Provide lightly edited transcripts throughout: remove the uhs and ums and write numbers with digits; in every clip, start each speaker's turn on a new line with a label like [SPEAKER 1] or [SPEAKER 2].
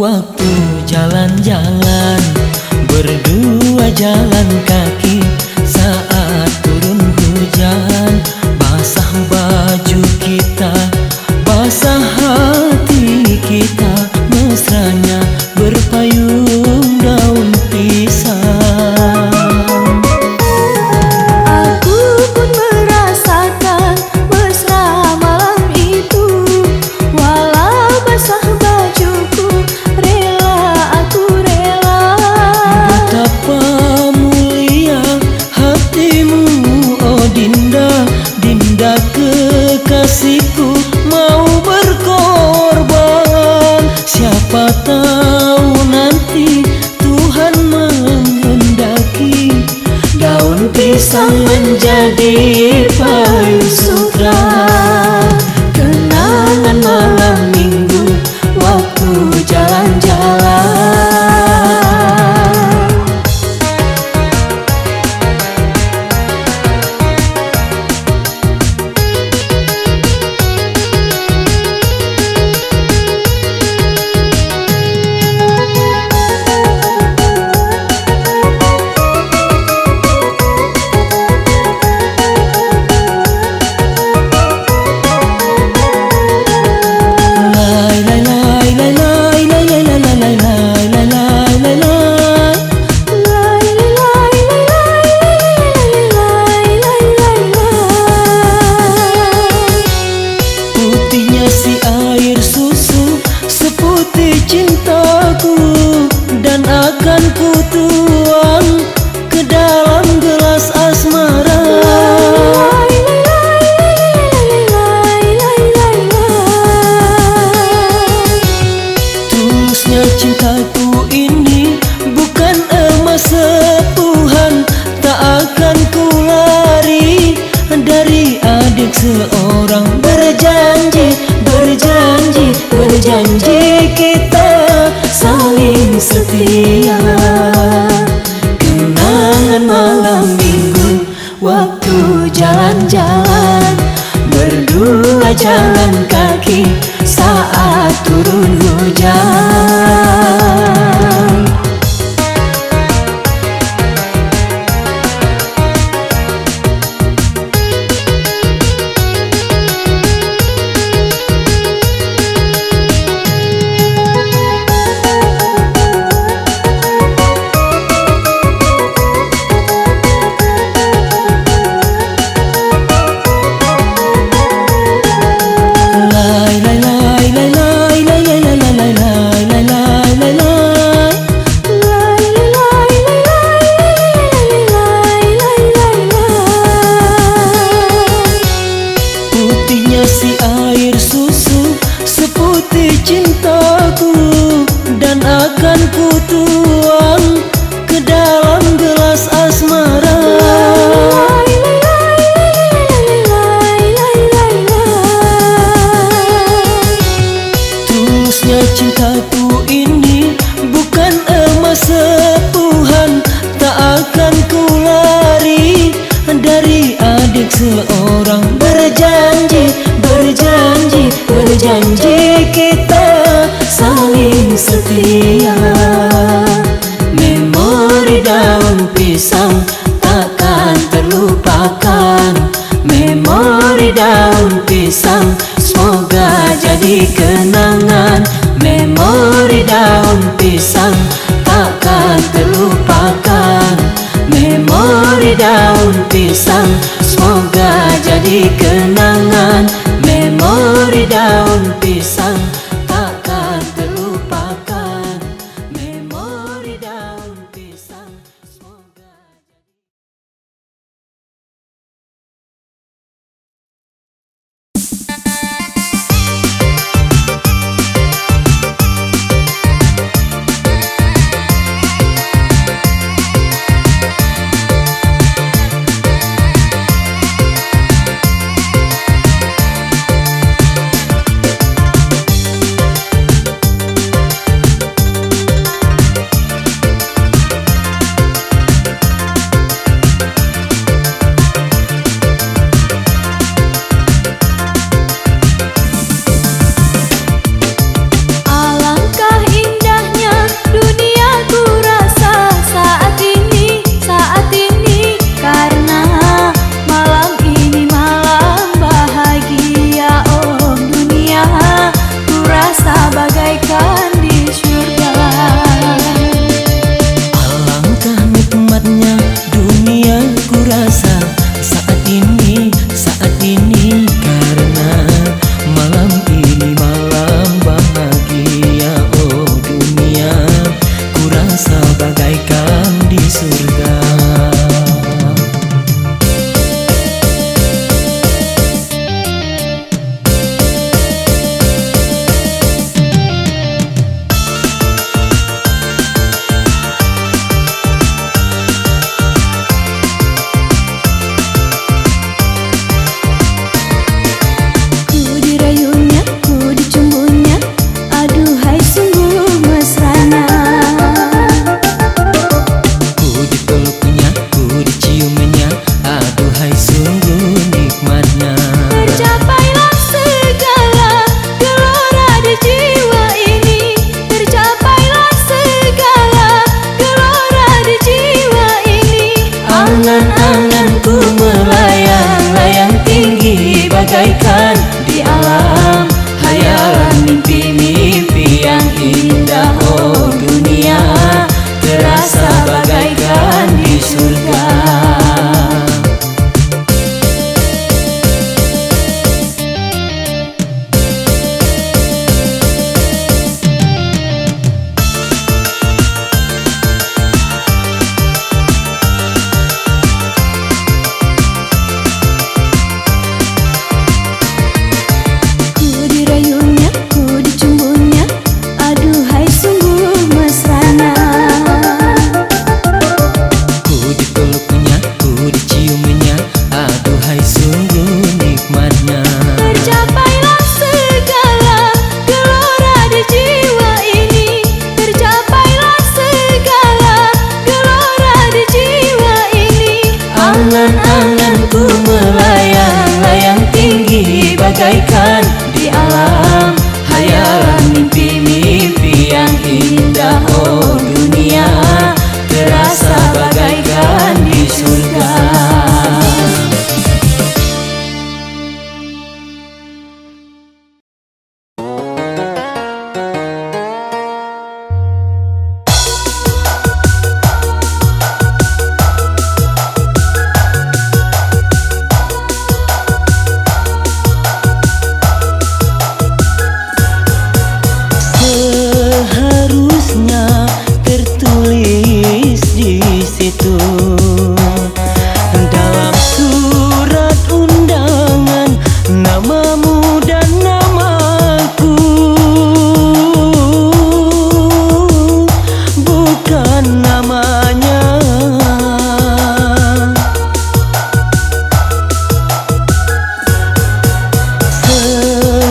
[SPEAKER 1] Waktu jalan-jalan berdua jalan kaki, saat turun hujan basah baju kita, basah hati kita, mesranya berpayung daun pisang.
[SPEAKER 2] Aku pun merasakan mesra malam itu, walau basah bajuku, rela aku rela.
[SPEAKER 1] Betapa mulia hatimu, oh Dinda, Dinda kekasihku, mau berkorban. Siapa tahu nanti Tuhan menghendaki daun pisang menjadi payung sutra. Kenangan malam minggu waktu jalan-jalan. Putihnya si air susu seputih cintaku, dan akan ku tuang ke dalam gelas asmara. Tulusnya cintaku ini bukan emas sepuhan, tak akan ku lari dari adik seorang. Berjanji, berjanji, berjanji kita saling setia. Kenangan malam minggu waktu jalan-jalan berdua jalan kaki, saat turun hujan. Putihnya si air susu seputih cintaku, dan akan ku tuang ke dalam gelas asmara. Tulusnya cintaku ini bukan emas sepuhan, tak akan ku lari dari adik seorang. Berjanji, berjanji, berjanji kita saling setia. Memori daun pisang takkan terlupakan, memori daun pisang semoga jadi kenangan. Memori daun pisang takkan terlupakan, memori daun pisang semoga jadi kenangan. Memori daun pisang takkan terlupakan, memori daun pisang semoga.
[SPEAKER 2] bagaikan di surga.
[SPEAKER 1] Alangkah nikmatnya dunia ku rasa saat ini karena malam ini malam bahagia. Oh dunia ku rasa bagaikan di surga. Angan-anganku melayang-layang tinggi bagaikan di alam hayalan mimpi-mimpi yang indah. Oh dunia terasa bagaikan di surga. Angan-anganku melayang-layang tinggi bagaikan di alam hayalan mimpi-mimpi yang indah. Oh dunia terasa bagaikan di surga. Tertulis di situ dalam surat undangan namamu dan namaku, bukan namanya.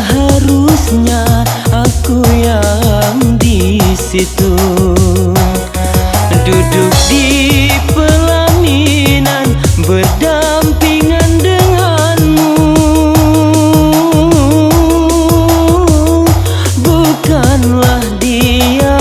[SPEAKER 1] Seharusnya aku yang di situ duduk di pelaminan berdampingan denganmu, bukanlah dia.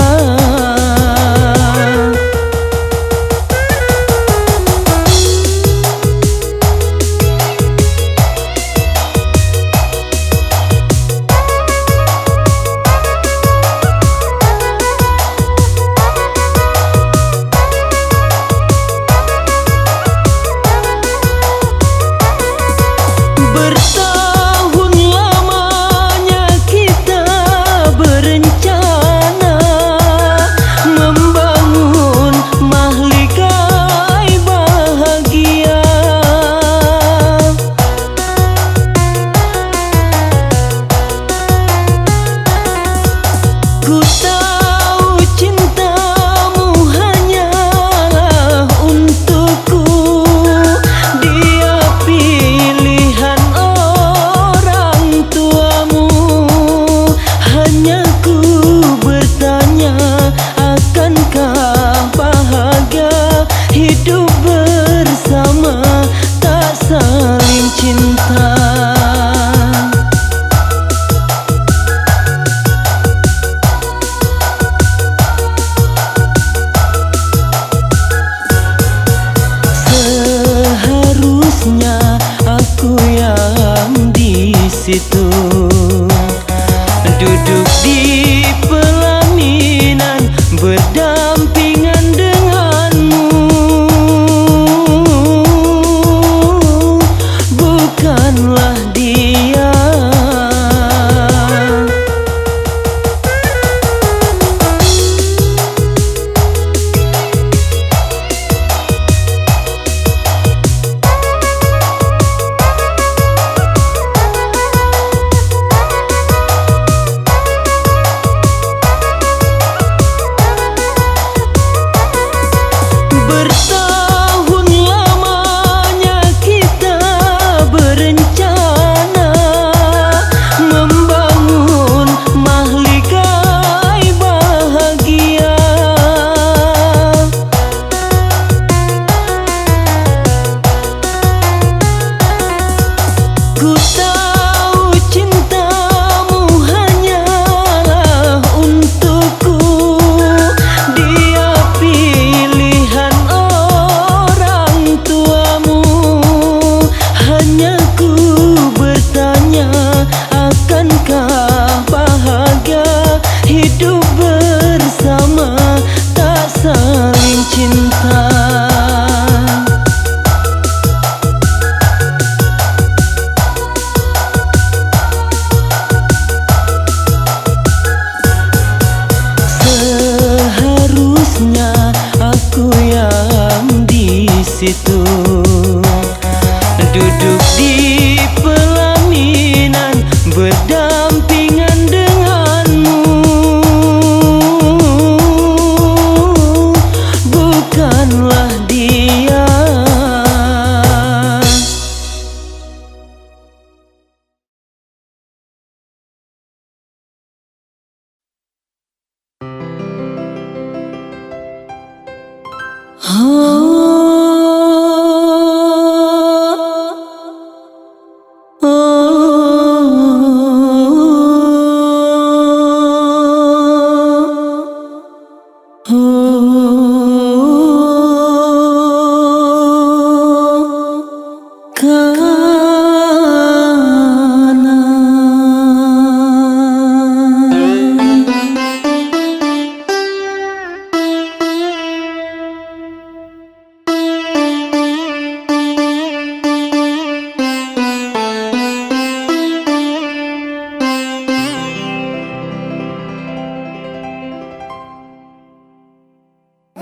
[SPEAKER 1] Bertahun lamanya kita berencana membangun mahligai bahagia. Ku tahu cintamu hanyalah untukku, dia pilihan orang tuamu. Hanya ku bertanya, akankah bahagia hidup bersama tak saling cinta?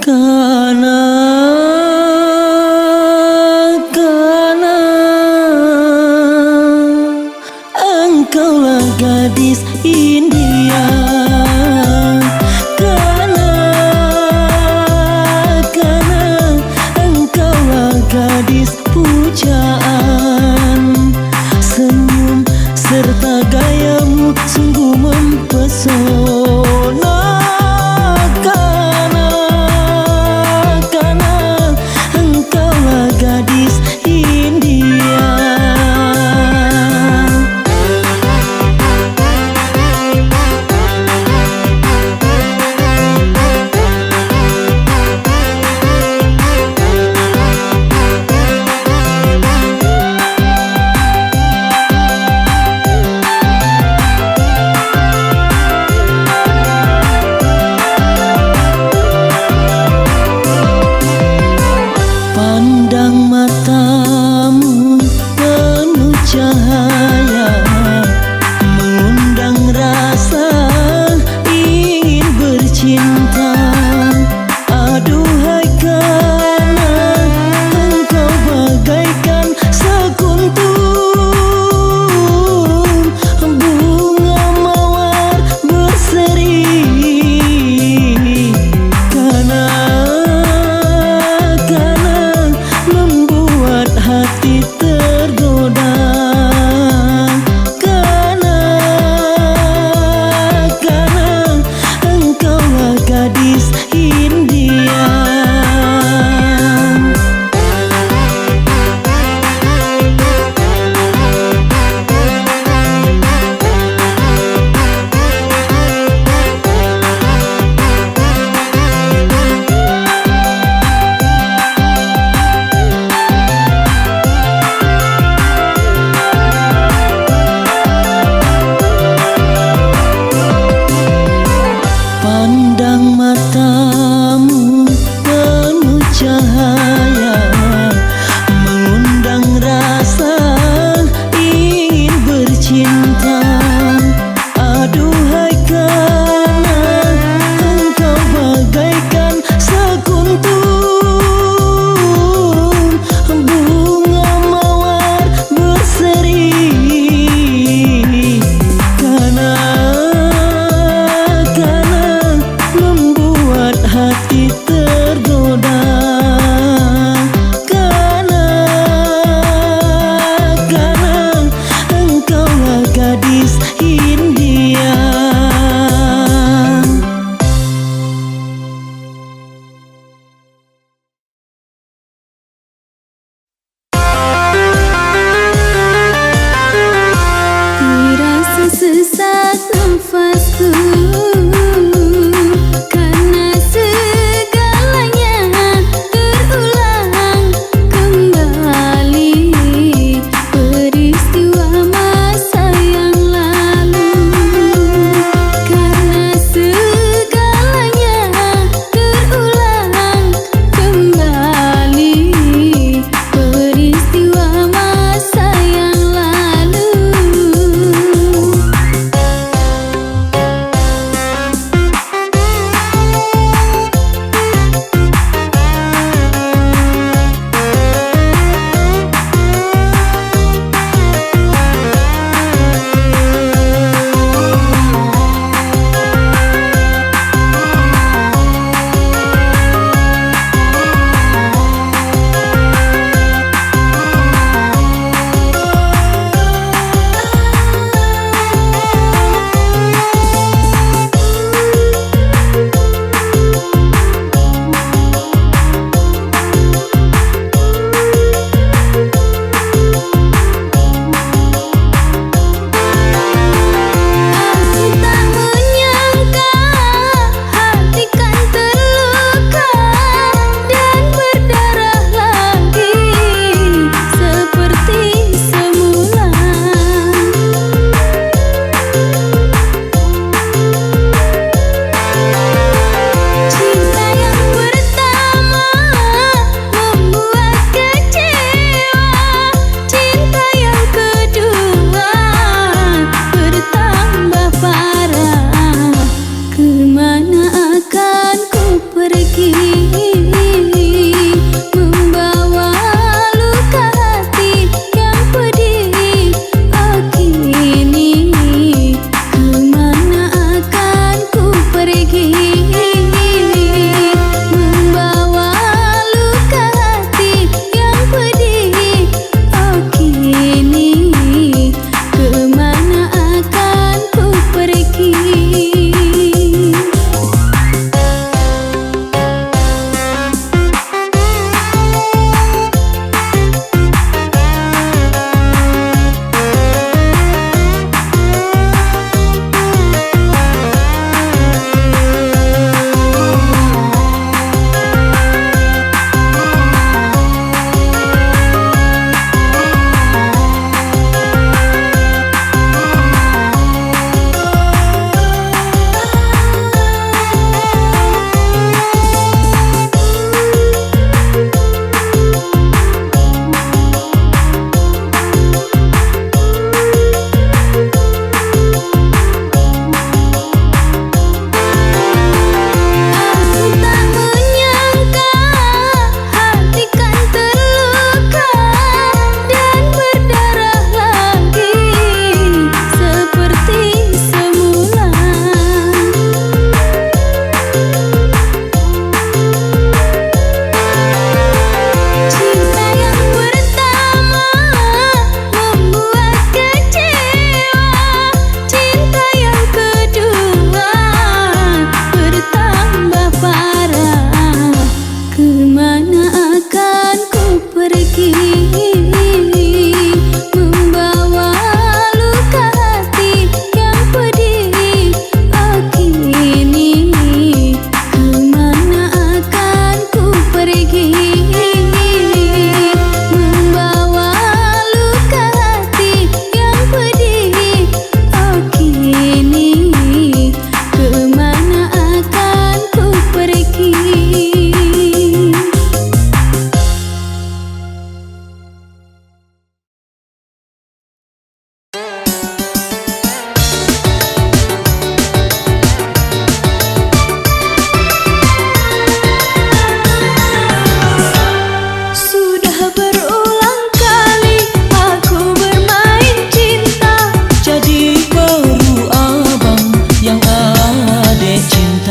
[SPEAKER 1] Karena engkaulah gadis India. Karena engkaulah gadis pujaan. Senyum serta gayamu sungguh mempesona. Gadis India. Pandang matamu penuh cahaya, mengundang rasa ingin bercinta. Aduhai karena engkau bagaikan sekuntum bunga mawar berseri. Hati tergoda. Karena engkaulah gadis India. Pandang matamu penuh cahaya, mengundang rasa ingin bercinta. Aduhai karena engkau bagaikan sekuntum bunga mawar berseri. Hati tergoda. Karena engkaulah gadis India.
[SPEAKER 2] Terasa sesak nafasku karena segala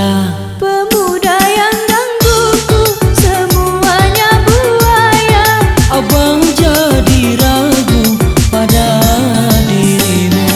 [SPEAKER 1] saja.
[SPEAKER 2] Pemuda yang gangguku semuanya buaya.
[SPEAKER 1] Abang jadi ragu pada dirimu.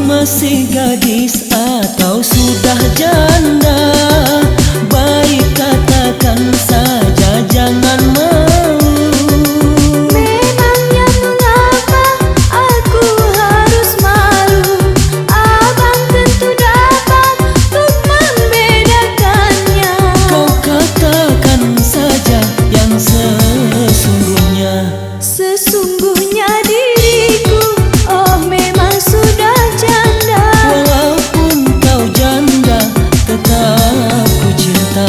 [SPEAKER 1] Masih gadis atau sudah janda? Baik katakan saja, jangan malu.
[SPEAKER 2] Memangnya mengapa aku harus malu? Abang tentu dapat untuk membedakannya.
[SPEAKER 1] Kau katakan saja yang sesungguhnya.
[SPEAKER 2] Sesungguhnya diriku, oh memang sudah janda.
[SPEAKER 1] Walaupun kau janda, tetap ku cinta.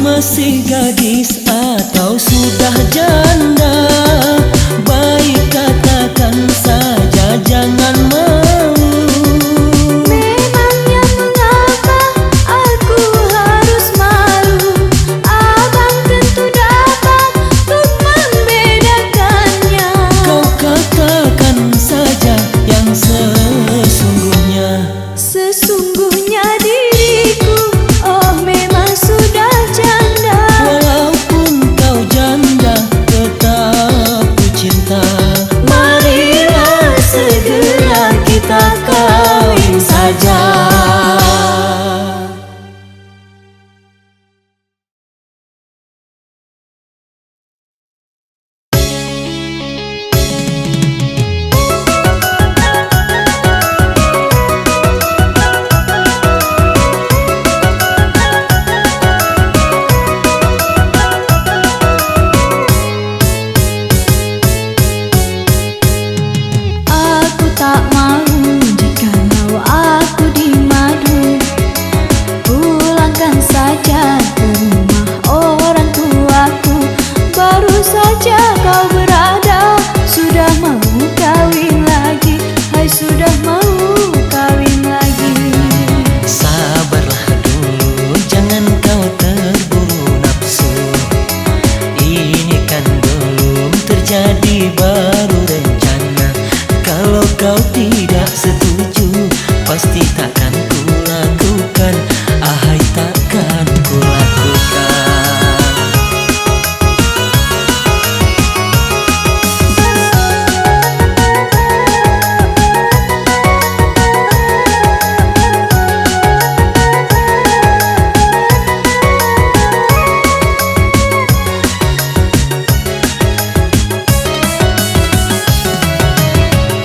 [SPEAKER 1] Masih gadis atau sudah janda? Baik katakan saja, jangan malu.
[SPEAKER 2] Memangnya mengapa aku harus malu? Abang tentu dapat untuk membedakannya.
[SPEAKER 1] Kau katakan saja yang sesungguhnya.
[SPEAKER 2] Sesungguhnya diriku, oh memang sudah janda.
[SPEAKER 1] Walaupun kau janda, tetap ku cinta. Marilah segera kita kawin saja.
[SPEAKER 2] Aku tak mau jikalau aku di madu. Pulangkan saja ke rumah orang tuaku. Baru saja kau berada, sudah mau kawin lagi. Hai sudah mau kawin lagi.
[SPEAKER 1] Sabarlah dulu, jangan kau terburu nafsu. Ini kan belum terjadi, baru rencana. Kalau kau tidak setuju, pasti takkan ku lakukan. Ahai, takkan ku lakukan.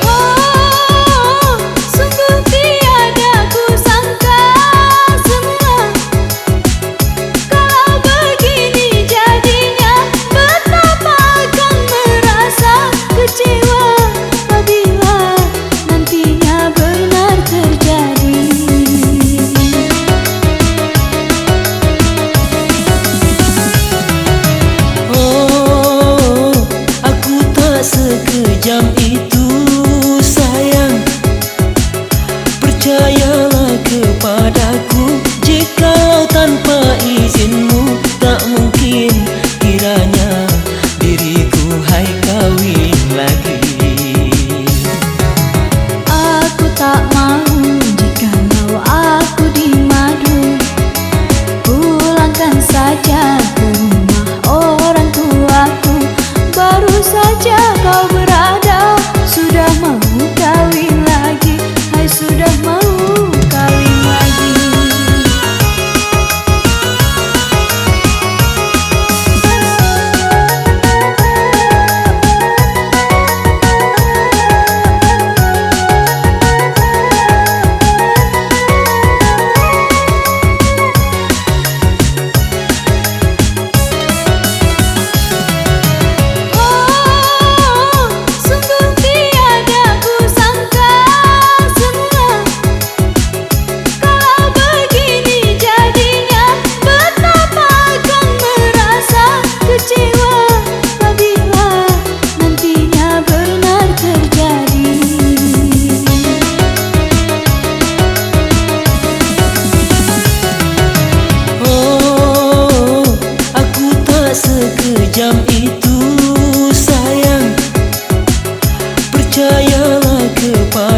[SPEAKER 2] Oh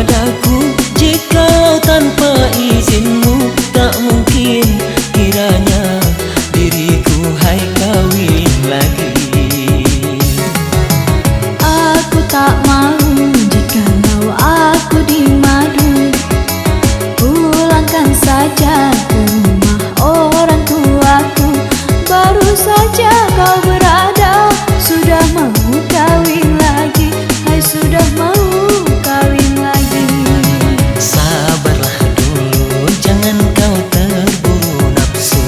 [SPEAKER 1] padaku. Jikalau tanpa izinmu tak mungkin kiranya diriku hai kawin lagi.
[SPEAKER 2] Aku tak mau jikalau aku di madu. Pulangkan saja ke rumah orang tuaku. Baru saja kau berada, sudah mau kawin lagi. Hai sudah mau kawin lagi.
[SPEAKER 1] Sabarlah dulu, jangan kau terburu nafsu.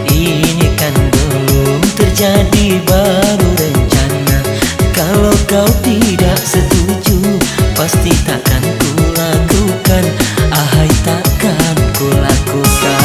[SPEAKER 1] Ini kan belum terjadi, baru rencana. Kalau kau tidak setuju, pasti takkan kulakukan. Ahai takkan kulakukan.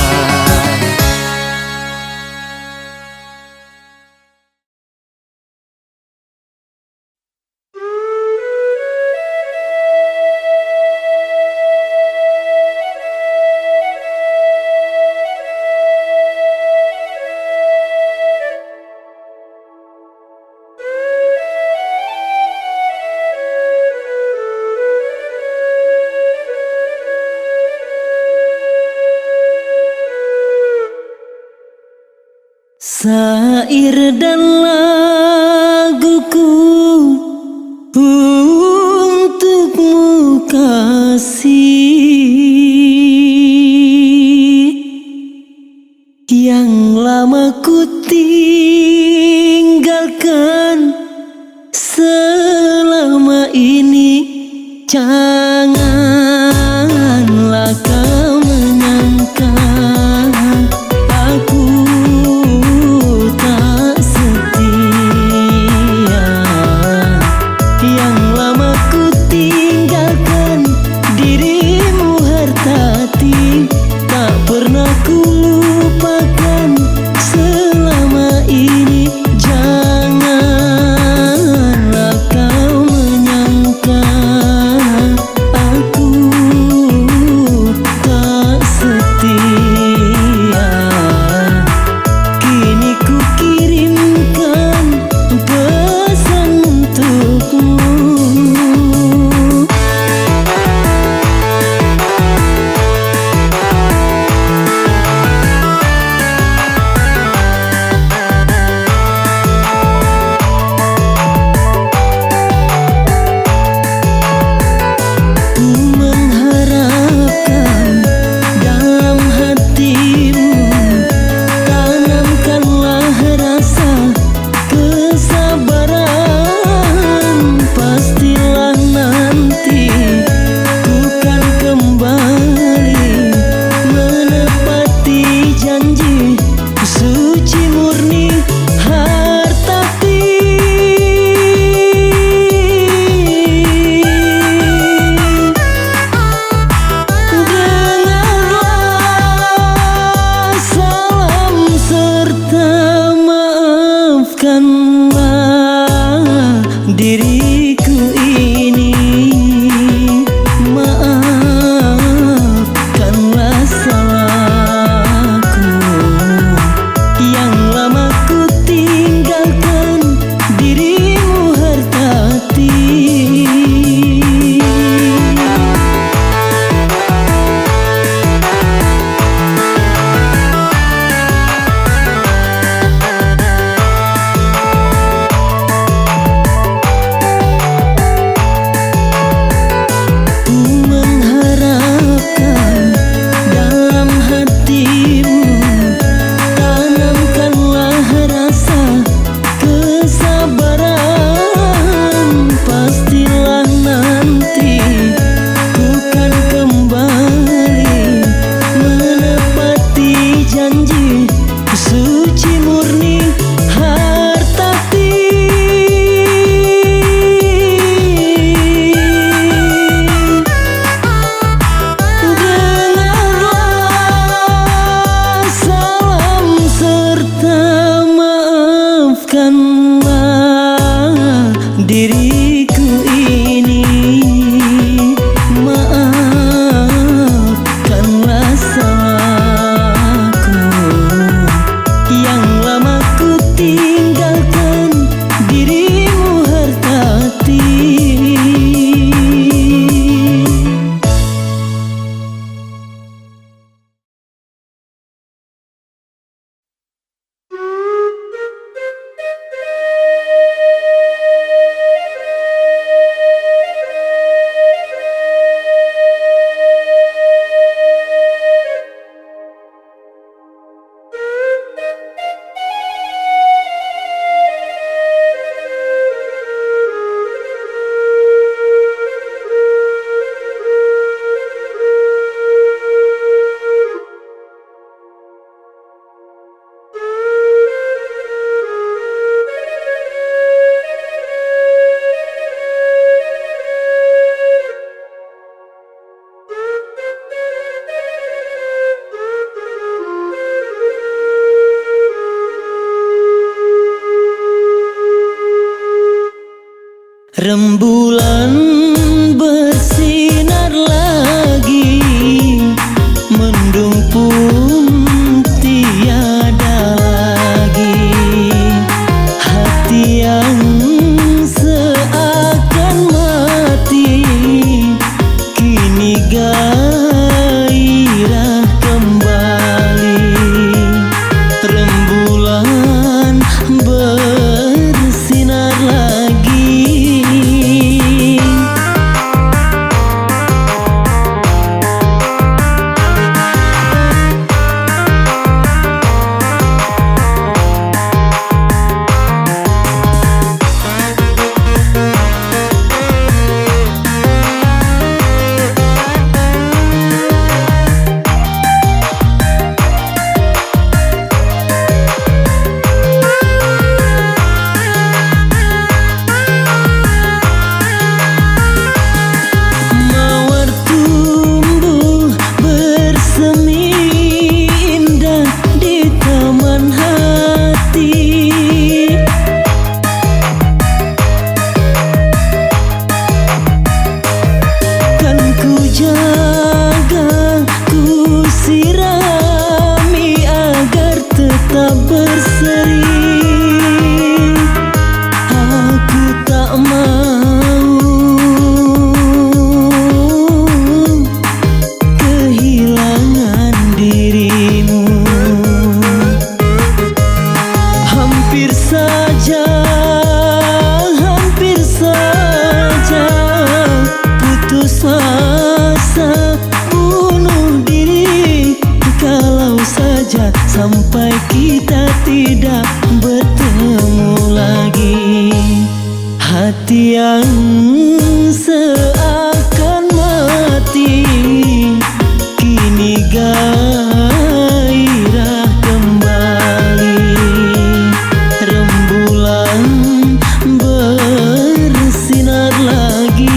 [SPEAKER 1] Syair dan laguku untukmu kasih, yang lama ku tinggalkan selama ini. Janganlah kau menyangka aku tak setia. Yang lama ku tinggalkan dirimu hartati, tak pernah ku lupakan selama ini. Janganlah kau menyangka aku jaga, ku sirami agar tetap berseri. Aku tak mau kehilangan dirimu. Hampir saja putus asa bunuh diri, kalau saja sampai kita tidak bertemu lagi. Hati yang seakan mati kini gairah kembali. Rembulan bersinar lagi.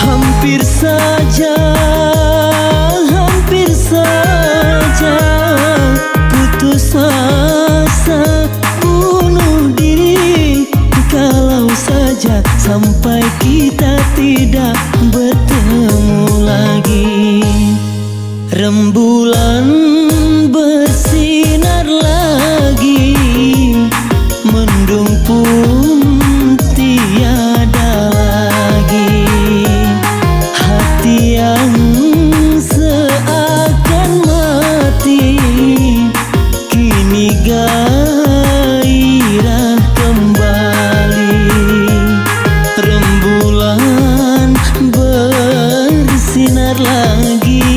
[SPEAKER 1] Hampir saja putus asa bunuh diri, kalau saja sampai kita tidak bertemu lagi. Rembulan bersinar lagi, mendung pun tiada lagi. Hati yang seakan mati kini gairah kembali. Rembulan bersinar lagi.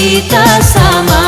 [SPEAKER 2] kita sama.